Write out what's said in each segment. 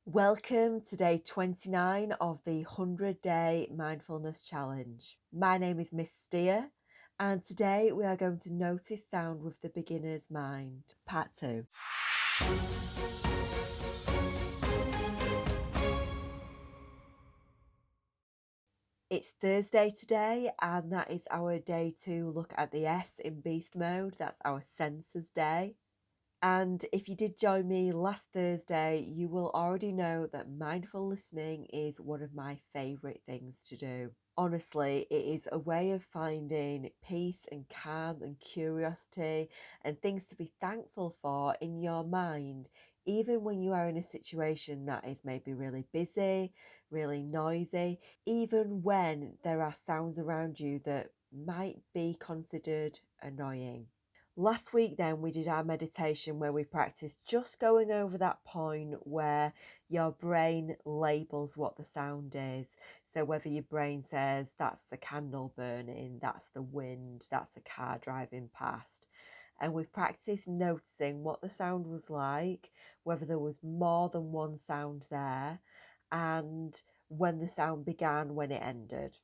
Welcome to day 29 of the 100-day mindfulness challenge. My name is Miss Steer, and today we are going to notice sound with the beginner's mind, part 2. It's Thursday today, and that is our day to look at the S in beast mode. That's our senses day. And if you did join me last Thursday, you will already know that mindful listening is one of my favourite things to do. Honestly, it is a way of finding peace and calm and curiosity and things to be thankful for in your mind, even when you are in a situation that is maybe really busy, really noisy, even when there are sounds around you that might be considered annoying. Last week then we did our meditation where we practiced just going over that point where your brain labels what the sound is. So whether your brain says that's the candle burning, that's the wind, that's a car driving past. And we've practiced noticing what the sound was like, whether there was more than one sound there, and when the sound began, when it ended.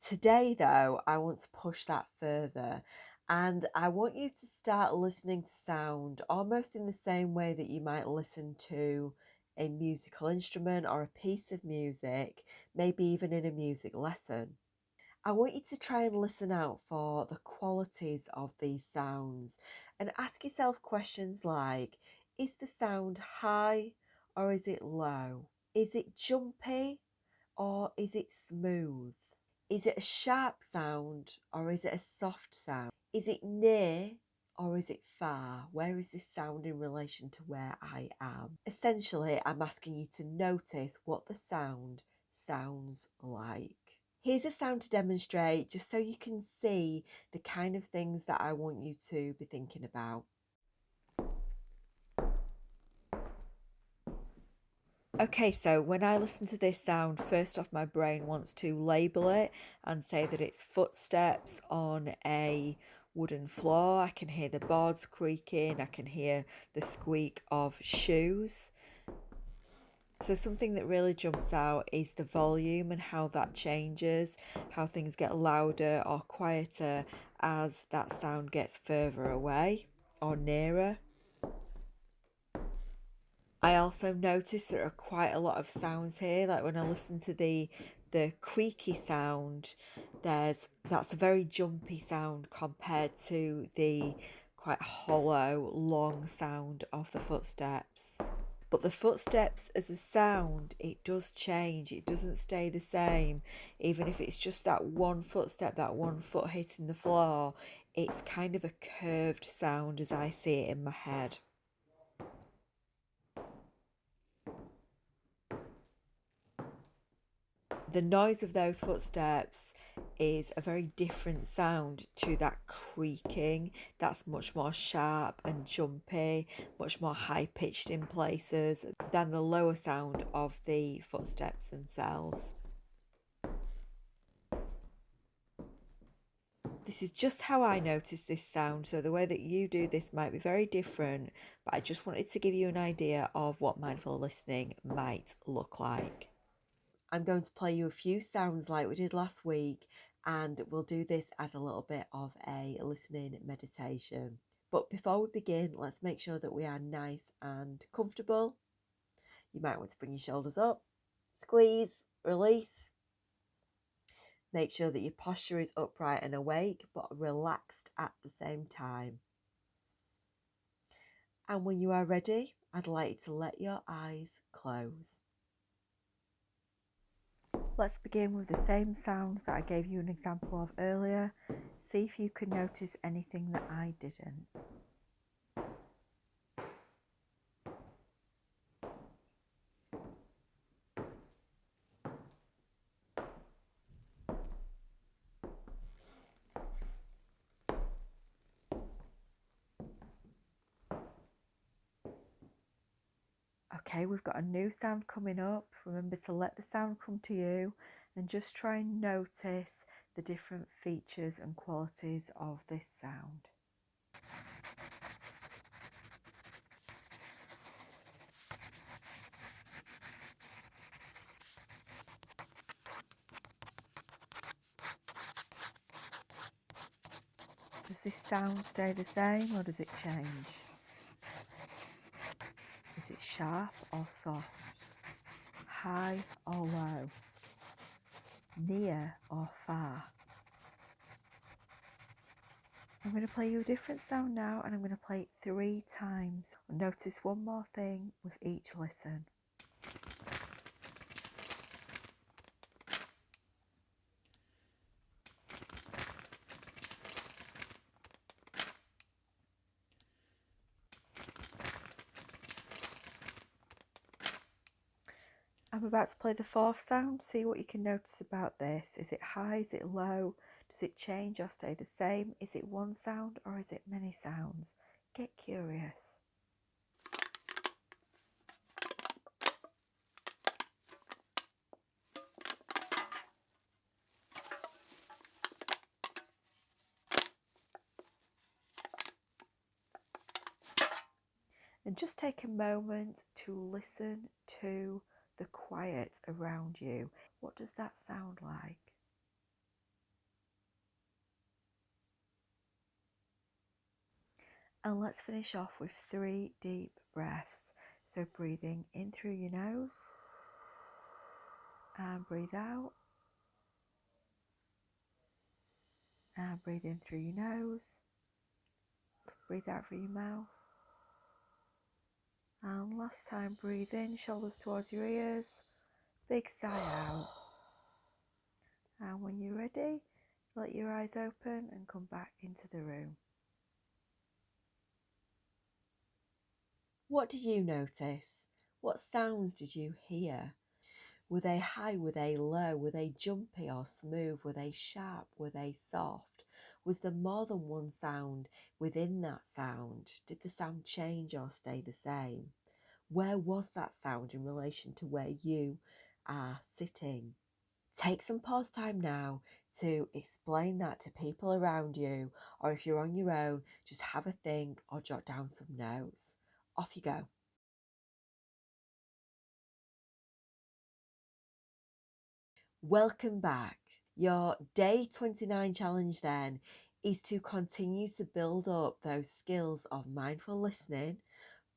Today though, I want to push that further. And I want you to start listening to sound almost in the same way that you might listen to a musical instrument or a piece of music, maybe even in a music lesson. I want you to try and listen out for the qualities of these sounds and ask yourself questions like, is the sound high or is it low? Is it jumpy or is it smooth? Is it a sharp sound or is it a soft sound? Is it near or is it far? Where is this sound in relation to where I am? Essentially, I'm asking you to notice what the sound sounds like. Here's a sound to demonstrate just so you can see the kind of things that I want you to be thinking about. Okay, so when I listen to this sound, first off, my brain wants to label it and say that it's footsteps on a wooden floor. I can hear the boards creaking. I can hear the squeak of shoes. So something that really jumps out is the volume and how that changes, how things get louder or quieter as that sound gets further away or nearer. I also noticed there are quite a lot of sounds here. Like when I listen to the creaky sound, that's a very jumpy sound compared to the quite hollow, long sound of the footsteps. But the footsteps as a sound, it does change. It doesn't stay the same. Even if it's just that one footstep, that one foot hitting the floor, it's kind of a curved sound as I see it in my head. The noise of those footsteps is a very different sound to that creaking. That's much more sharp and jumpy, much more high-pitched in places than the lower sound of the footsteps themselves. This is just how I notice this sound, so the way that you do this might be very different, but I just wanted to give you an idea of what mindful listening might look like. I'm going to play you a few sounds like we did last week, and we'll do this as a little bit of a listening meditation. But before we begin, let's make sure that we are nice and comfortable. You might want to bring your shoulders up, squeeze, release. Make sure that your posture is upright and awake, but relaxed at the same time. And when you are ready, I'd like you to let your eyes close. Let's begin with the same sounds that I gave you an example of earlier. See if you can notice anything that I didn't. Okay, we've got a new sound coming up. Remember to let the sound come to you and just try and notice the different features and qualities of this sound. Does this sound stay the same or does it change? Is it sharp or soft? High or low? Near or far? I'm going to play you a different sound now, and I'm going to play it 3 times. Notice one more thing with each listen. I'm about to play the 4th sound. See what you can notice about this. Is it high? Is it low? Does it change or stay the same? Is it one sound or is it many sounds? Get curious. And just take a moment to listen to the quiet around you. What does that sound like? And let's finish off with 3 deep breaths. So breathing in through your nose and breathe out. And breathe in through your nose. Breathe out through your mouth. And last time, breathe in, shoulders towards your ears. Big sigh out. And when you're ready, let your eyes open and come back into the room. What did you notice? What sounds did you hear? Were they high? Were they low? Were they jumpy or smooth? Were they sharp? Were they soft? Was there more than one sound within that sound? Did the sound change or stay the same? Where was that sound in relation to where you are sitting? Take some pause time now to explain that to people around you, or if you're on your own, just have a think or jot down some notes. Off you go. Welcome back. Your day 29 challenge then is to continue to build up those skills of mindful listening,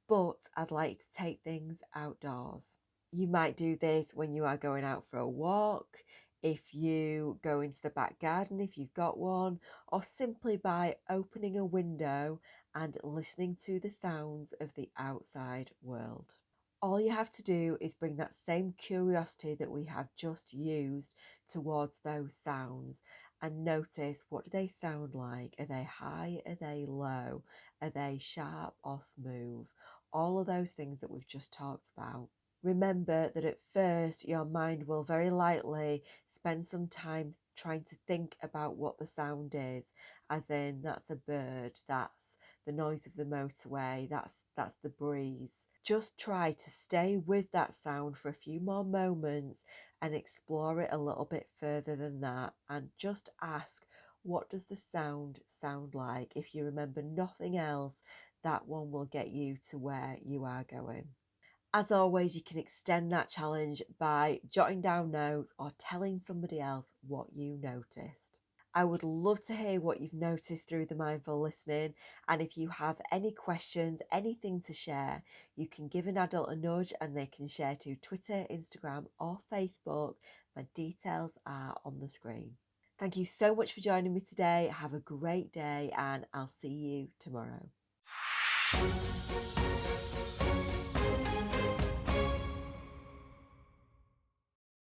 but I'd like to take things outdoors. You might do this when you are going out for a walk, if you go into the back garden, if you've got one, or simply by opening a window and listening to the sounds of the outside world. All you have to do is bring that same curiosity that we have just used towards those sounds and notice, what do they sound like? Are they high? Are they low? Are they sharp or smooth? All of those things that we've just talked about. Remember that at first your mind will very lightly spend some time trying to think about what the sound is, as in that's a bird, that's the noise of the motorway, that's the breeze. Just try to stay with that sound for a few more moments and explore it a little bit further than that, and just ask, what does the sound like? If you remember nothing else, that one will get you to where you are going. As always, you can extend that challenge by jotting down notes or telling somebody else what you noticed. I would love to hear what you've noticed through the mindful listening, and if you have any questions, anything to share, you can give an adult a nudge and they can share to Twitter, Instagram or Facebook. My details are on the screen. Thank you so much for joining me today. Have a great day and I'll see you tomorrow.